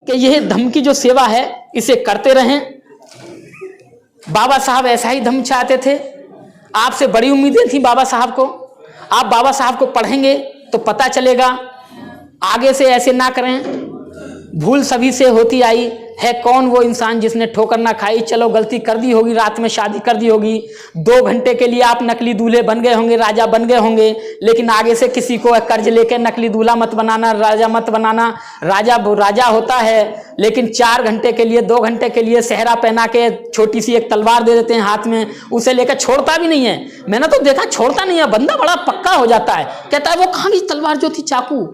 कि यह धम्म की जो सेवा है इसे करते रहें। बाबा साहब ऐसा ही धम्म चाहते थे, आपसे बड़ी उम्मीदें थी बाबा साहब को। आप बाबा साहब को पढ़ेंगे तो पता चलेगा, आगे से ऐसे ना करें। भूल सभी से होती आई है, कौन वो इंसान जिसने ठोकर ना खाई। चलो गलती कर दी होगी, रात में शादी कर दी होगी, 2 घंटे के लिए आप नकली दूल्हे बन गए होंगे, राजा बन गए होंगे, लेकिन आगे से किसी को कर्ज लेके नकली दूल्हा मत बनाना, राजा मत बनाना। राजा होता है, लेकिन 4 घंटे के लिए, 2 घंटे के लिए सेहरा पहना के छोटी सी एक तलवार दे देते हैं हाथ में, उसे लेकर छोड़ता भी नहीं है। मैंने तो देखा छोड़ता नहीं है, बंदा बड़ा पक्का हो जाता है, कहता है वो कहाँ गई तलवार जो थी, चाकू,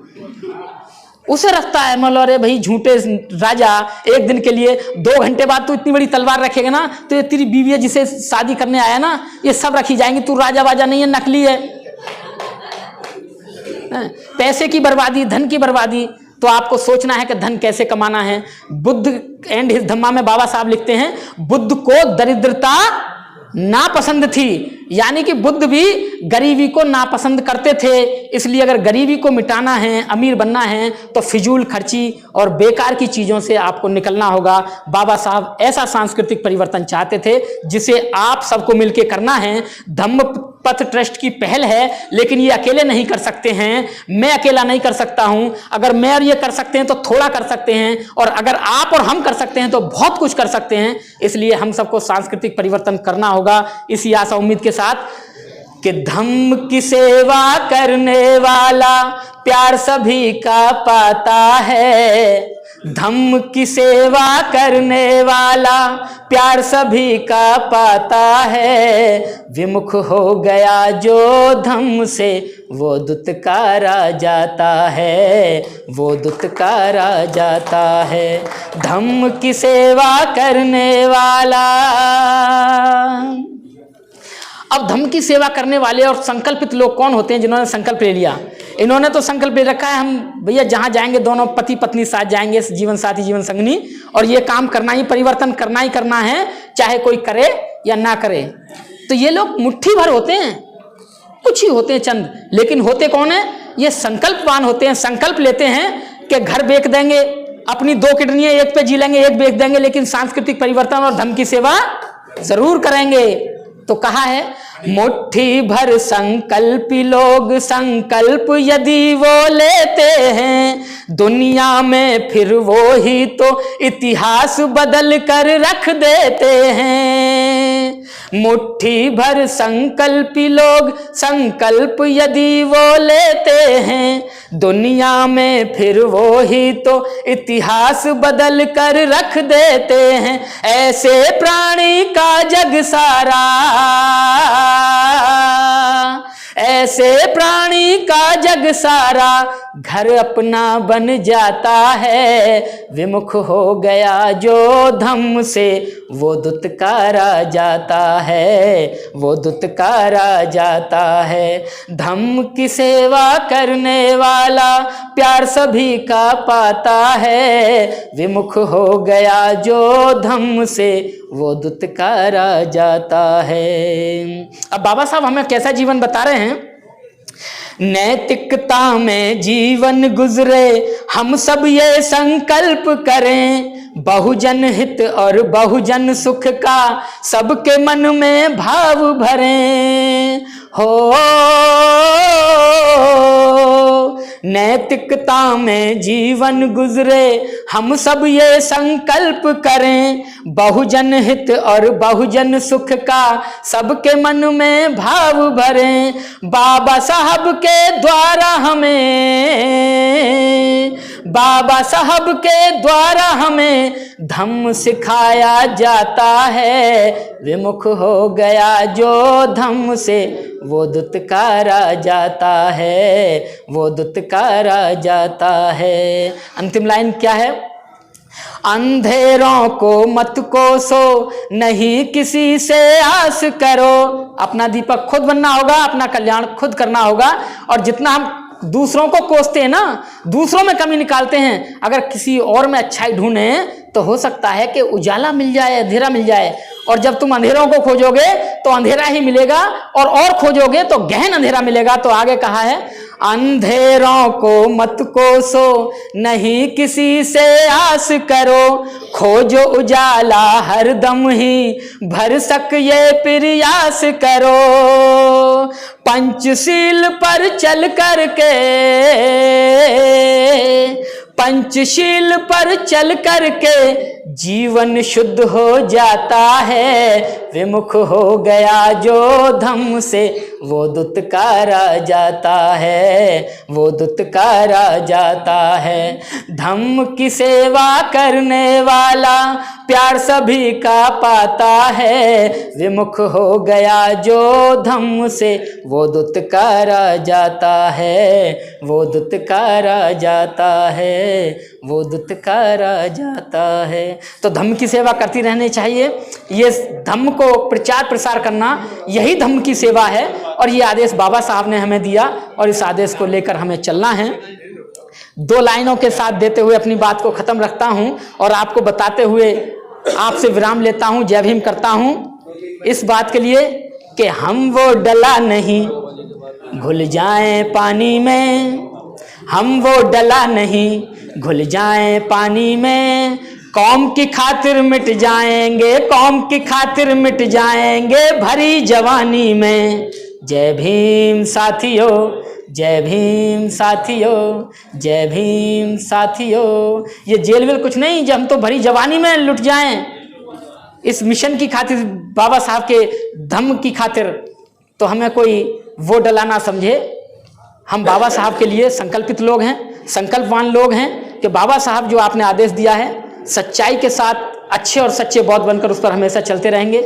उसे रखता है। मान लो अरे भाई झूठे राजा, एक दिन के लिए 2 घंटे बाद तू इतनी बड़ी तलवार रखेगा ना, तो ये तेरी बीवी है जिसे शादी करने आया ना, ये सब रखी जाएंगी, तू राजा वाजा नहीं है, नकली है। पैसे की बर्बादी, धन की बर्बादी। तो आपको सोचना है कि धन कैसे कमाना है। बुद्ध एंड हिज धम्मा में बाबा साहब लिखते हैं, बुद्ध को दरिद्रता नापसंद थी, यानी कि बुद्ध भी गरीबी को नापसंद करते थे। इसलिए अगर गरीबी को मिटाना है, अमीर बनना है, तो फिजूल खर्ची और बेकार की चीजों से आपको निकलना होगा। बाबा साहब ऐसा सांस्कृतिक परिवर्तन चाहते थे जिसे आप सबको मिलकर करना है। धम्म पथ ट्रस्ट की पहल है, लेकिन ये अकेले नहीं कर सकते हैं। मैं अकेला नहीं कर सकता हूं। अगर मैं और ये कर सकते हैं तो थोड़ा कर सकते हैं, और अगर आप और हम कर सकते हैं तो बहुत कुछ कर सकते हैं। इसलिए हम सबको सांस्कृतिक परिवर्तन करना होगा। इसी आशा उम्मीद के साथ कि धम्म की सेवा करने वाला प्यार सभी का पाता है, धम्म की सेवा करने वाला प्यार सभी का पाता है। विमुख हो गया जो धम्म से वो दुत्कारा जाता है, वो दुत्कारा जाता है। धम्म की सेवा करने वाला। अब धम्म की सेवा करने वाले और संकल्पित लोग कौन होते हैं? जिन्होंने संकल्प ले लिया, इन्होंने तो संकल्प ले रखा है, हम भैया जहां जाएंगे दोनों पति पत्नी साथ जाएंगे, जीवन साथी जीवन संगनी, और ये काम करना ही, परिवर्तन करना ही करना है, चाहे कोई करे या ना करे। तो ये लोग मुट्ठी भर होते हैं, कुछ ही होते हैं चंद, लेकिन होते कौन है? ये संकल्पवान होते हैं। संकल्प लेते हैं कि घर बेच देंगे, अपनी 2 किडनियां एक पे जी लेंगे, एक बेच देंगे, लेकिन सांस्कृतिक परिवर्तन और धम्म की सेवा जरूर करेंगे। तो कहा है, मुट्ठी भर संकल्पी लोग संकल्प यदि वो लेते हैं, दुनिया में फिर वो ही तो इतिहास बदल कर रख देते हैं। मुट्ठी भर संकल्पी लोग संकल्प यदि वो लेते हैं, दुनिया में फिर वो ही तो इतिहास बदल कर रख देते हैं। ऐसे प्राणी का जग सारा, ऐसे प्राणी का जग सारा घर अपना बन जाता है। विमुख हो गया जो धम्म से वो दुत्कारा जाता है, वो दुत्कारा जाता है। धम्म की सेवा करने वाला प्यार सभी का पाता है, विमुख हो गया जो धम्म से वो दुत्कारा जाता है। अब बाबा साहब हमें कैसा जीवन बता रहे हैं? नैतिकता में जीवन गुजरे, हम सब ये संकल्प करें, बहुजन हित और बहुजन सुख का सबके मन में भाव भरें। हो नैतिकता में जीवन गुजरे, हम सब ये संकल्प करें, बहुजन हित और बहुजन सुख का सबके मन में भाव भरें। बाबा साहब के द्वारा हमें, बाबा साहब के द्वारा हमें धम्म सिखाया जाता है। विमुख हो गया जो धम्म से वो दुत्कारा जाता है, वो दुत्कारा जाता है। अंतिम लाइन क्या है? अंधेरों को मत कोसो, नहीं किसी से आस करो। अपना दीपक खुद बनना होगा, अपना कल्याण खुद करना होगा। और जितना हम दूसरों को कोसते हैं ना, दूसरों में कमी निकालते हैं, अगर किसी और में अच्छाई ढूंढें तो हो सकता है कि उजाला मिल जाए, अंधेरा मिल जाए। और जब तुम अंधेरों को खोजोगे तो अंधेरा ही मिलेगा, और खोजोगे तो गहन अंधेरा मिलेगा। तो आगे कहा है, अंधेरों को मत कोसो, नहीं किसी से आस करो, खोजो उजाला हरदम ही, भर सक ये प्रयास करो। पंचशील पर चल करके, पंचशील पर चल करके जीवन शुद्ध हो जाता है, विमुख हो गया जो धम्म से वो दुत्कारा जाता है, वो दुत्कारा जाता है। धम्म की सेवा करने वाला प्यार सभी का पाता है, विमुख हो गया जो धम्म से वो दुत्कारा जाता है, वो दुत्कारा जाता है, वो दुत्कारा जाता है। तो धम्म की सेवा करती रहनी चाहिए। ये धम्म को प्रचार प्रसार करना यही धम्म की सेवा है, और ये आदेश बाबा साहब ने हमें दिया और इस आदेश को लेकर हमें चलना है। 2 लाइनों के साथ देते हुए अपनी बात को खत्म रखता हूं और आपको बताते हुए आपसे विराम लेता हूं, जय भीम करता हूं इस बात के लिए कि हम वो डला नहीं घुल जाएं पानी में, हम वो डला नहीं घुल जाएं पानी में, कौम की खातिर मिट जाएंगे, कौम की खातिर मिट जाएंगे भरी जवानी में। जय भीम साथियों, जय भीम साथियों, जय भीम साथियों। ये जेल वेल कुछ नहीं, जब हम तो भरी जवानी में लुट जाएं इस मिशन की खातिर, बाबा साहब के धम्म की खातिर, तो हमें कोई वो डला ना समझे। हम बाबा साहब के लिए संकल्पित लोग हैं, संकल्पवान लोग हैं कि बाबा साहब जो आपने आदेश दिया है, सच्चाई के साथ अच्छे और सच्चे बौद्ध बनकर उस पर हमेशा चलते रहेंगे।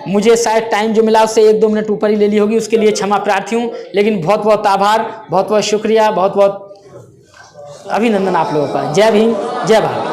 मुझे शायद टाइम जो मिला उससे 1-2 मिनट ऊपर ही ले ली होगी, उसके लिए क्षमा प्रार्थी हूँ, लेकिन बहुत बहुत आभार, बहुत बहुत शुक्रिया, बहुत बहुत अभिनंदन आप लोगों का। जय भीम, जय भारत।